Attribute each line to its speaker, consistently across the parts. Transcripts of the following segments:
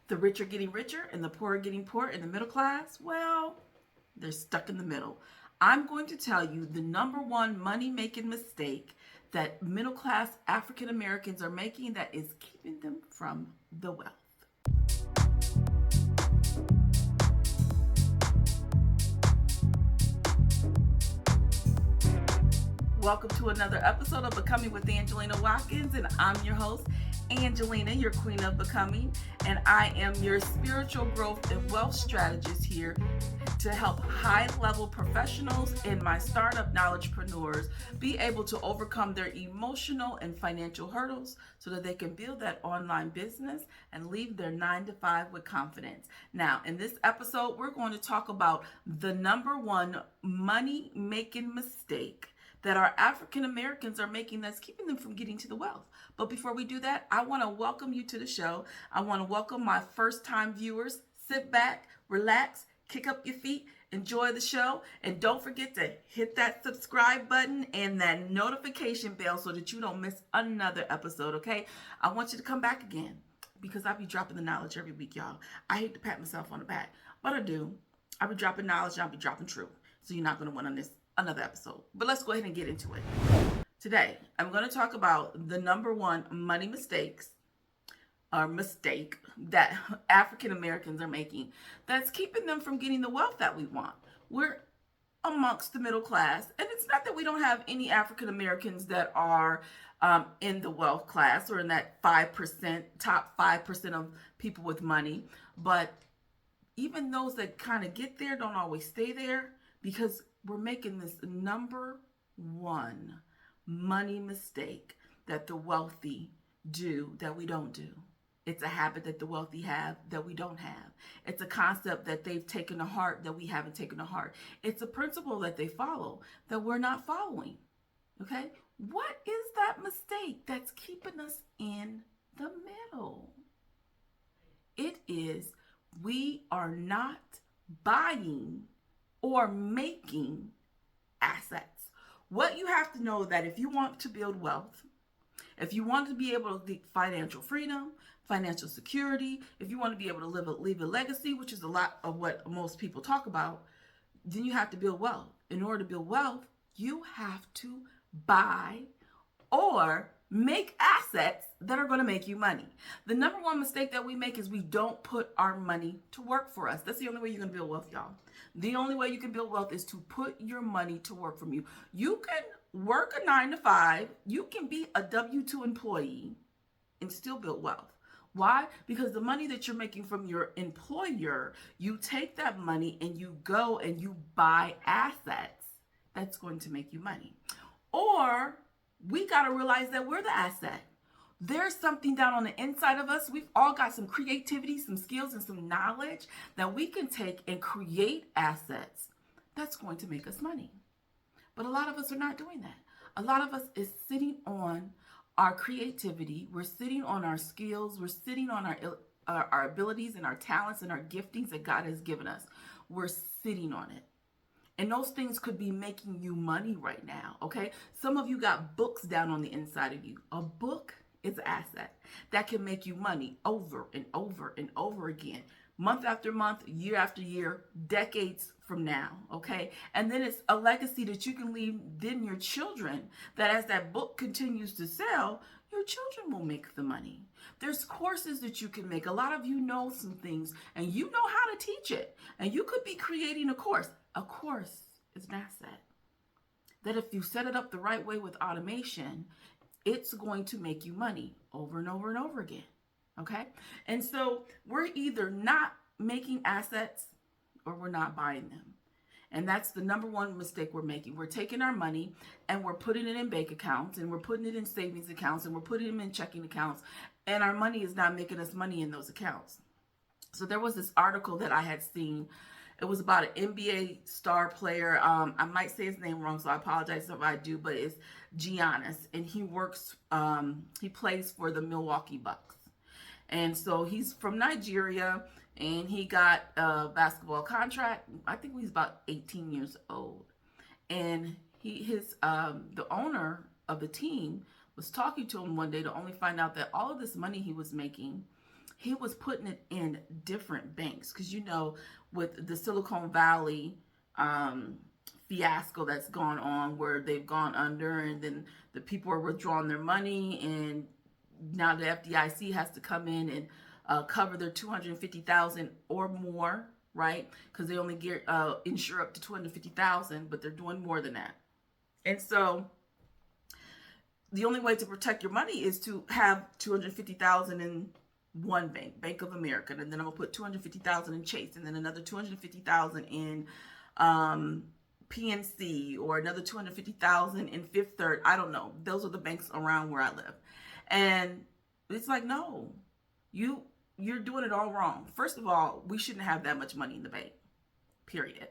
Speaker 1: The rich are getting richer and the poor are getting poorer, and the middle class, well, they're stuck in the middle. I'm going to tell you the number one money making mistake that middle class African Americans are making that is keeping them from the wealth. Welcome to another episode of Becoming with Angelina Watkins, and I'm your host, Angelina, your queen of becoming, and I am your spiritual growth and wealth strategist here to help high-level professionals and my startup knowledgepreneurs be able to overcome their emotional and financial hurdles so that they can build that online business and leave their 9 to 5 with confidence. Now, in this episode, we're going to talk about the number one money-making mistake that our African Americans are making that's keeping them from getting to the wealth. But before we do that, I want to welcome you to the show. I want to welcome my first-time viewers. Sit back, relax, kick up your feet, enjoy the show, and don't forget to hit that subscribe button and that notification bell so that you don't miss another episode, okay? I want you to come back again because I'll be dropping the knowledge every week, y'all. I hate to pat myself on the back, but I do. I'll be dropping knowledge and I'll be dropping truth. So you're not going to win on this another episode. But let's go ahead and get into it. Today, I'm going to talk about the number one money mistake that African Americans are making that's keeping them from getting the wealth that we want. We're amongst the middle class, and it's not that we don't have any African Americans that are in the wealth class or in that 5%, top 5% of people with money, but even those that kind of get there don't always stay there because we're making this number one money mistake that the wealthy do that we don't do. It's a habit that the wealthy have that we don't have. It's a concept that they've taken to heart that we haven't taken to heart. It's a principle that they follow that we're not following. Okay? What is that mistake that's keeping us in the middle? It is we are not buying or making assets. What you have to know that if you want to build wealth, if you want to be able to get financial freedom, financial security, if you want to be able to leave a legacy, which is a lot of what most people talk about, then you have to build wealth. In order to build wealth, you have to buy or make assets that are going to make you money. The number one mistake that we make is we don't put our money to work for us. That's the only way you're going to build wealth, y'all. The only way you can build wealth is to put your money to work for you. You can work a 9 to 5. You can be a W-2 employee and still build wealth. Why? Because the money that you're making from your employer, you take that money and you go and you buy assets that's going to make you money. Or we got to realize that we're the asset. There's something down on the inside of us. We've all got some creativity, some skills, and some knowledge that we can take and create assets that's going to make us money. But a lot of us are not doing that. A lot of us is sitting on our creativity. We're sitting on our skills. We're sitting on our abilities and our talents and our giftings that God has given us. We're sitting on it. And those things could be making you money right now, okay? Some of you got books down on the inside of you. A book is an asset that can make you money over and over and over again, month after month, year after year, decades from now, okay? And then it's a legacy that you can leave then your children, that as that book continues to sell, your children will make the money. There's courses that you can make. A lot of you know some things and you know how to teach it. And you could be creating a course. A course is an asset that if you set it up the right way with automation, it's going to make you money over and over and over again. Okay? And so we're either not making assets or we're not buying them. And that's the number one mistake we're making. We're taking our money and we're putting it in bank accounts and we're putting it in savings accounts and we're putting them in checking accounts. And our money is not making us money in those accounts. So there was this article that I had seen. It was about an NBA star player. I might say his name wrong, so I apologize if I do, but it's Giannis. And he plays for the Milwaukee Bucks. And so he's from Nigeria, and he got a basketball contract. I think he's about 18 years old. And the owner of the team was talking to him one day to only find out that all of this money he was making, he was putting it in different banks. Because, with the Silicon Valley fiasco that's gone on, where they've gone under, and then the people are withdrawing their money, and now the FDIC has to come in and cover their 250,000 or more, right? Because they only get insure up to 250,000, but they're doing more than that. And so the only way to protect your money is to have 250,000 in one bank, Bank of America, and then I'm gonna put 250,000 in Chase, and then another 250,000 in PNC, or another 250,000 in Fifth Third. I don't know. Those are the banks around where I live, and it's like, no, you're doing it all wrong. First of all, we shouldn't have that much money in the bank. Period.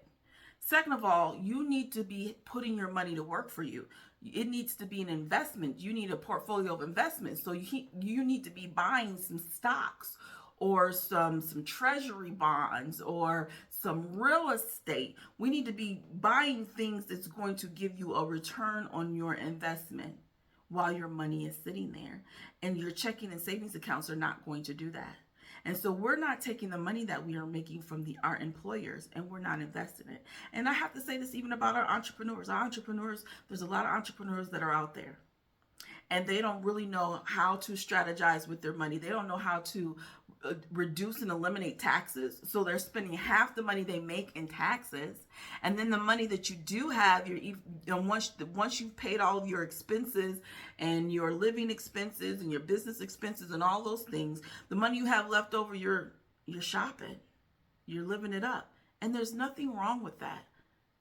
Speaker 1: Second of all, you need to be putting your money to work for you. It needs to be an investment. You need a portfolio of investments. So you need to be buying some stocks, or some treasury bonds, or some real estate. We need to be buying things that's going to give you a return on your investment while your money is sitting there. And your checking and savings accounts are not going to do that. And so we're not taking the money that we are making from our employers, and we're not investing it. And I have to say this even about our entrepreneurs. There's a lot of entrepreneurs that are out there, and they don't really know how to strategize with their money. They don't know how to reduce and eliminate taxes. So they're spending half the money they make in taxes, and then the money that you do have, once you've paid all of your expenses and your living expenses and your business expenses and all those things, the money you have left over, you're shopping, you're living it up. And there's nothing wrong with that.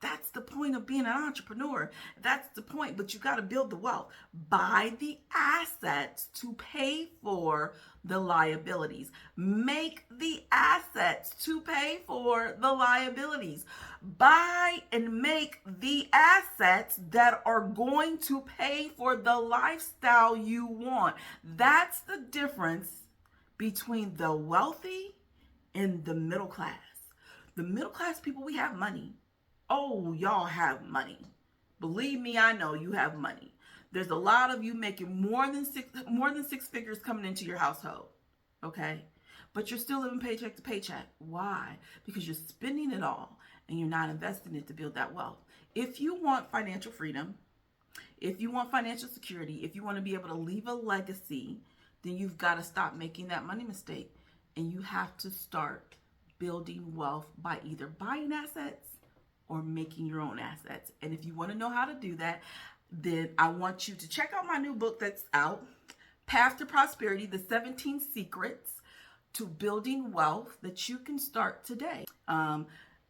Speaker 1: That's the point of being an entrepreneur. That's the point. But you got to build the wealth. Buy the assets to pay for the liabilities. Make the assets to pay for the liabilities. Buy and make the assets that are going to pay for the lifestyle you want. That's the difference between the wealthy and the middle class. The middle class people, we have money. Oh, y'all have money. Believe me, I know you have money. There's a lot of you making more than six figures coming into your household, okay? But you're still living paycheck to paycheck. Why? Because you're spending it all and you're not investing it to build that wealth. If you want financial freedom, if you want financial security, if you want to be able to leave a legacy, then you've got to stop making that money mistake, and you have to start building wealth by either buying assets or making your own assets. And if you want to know how to do that, then I want you to check out my new book that's out, Path to Prosperity, the 17 Secrets to Building Wealth that you can start today.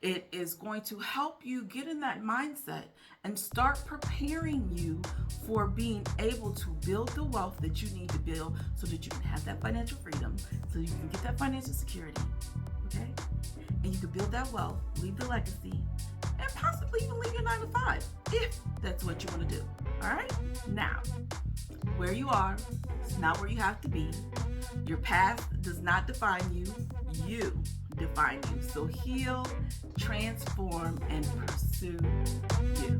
Speaker 1: It is going to help you get in that mindset and start preparing you for being able to build the wealth that you need to build so that you can have that financial freedom, so you can get that financial security, okay? And you can build that wealth, leave the legacy, and possibly even leave your 9 to 5 if that's what you want to do. All right? Now, where you are is not where you have to be. Your past does not define you. You define you. So heal, transform, and pursue you.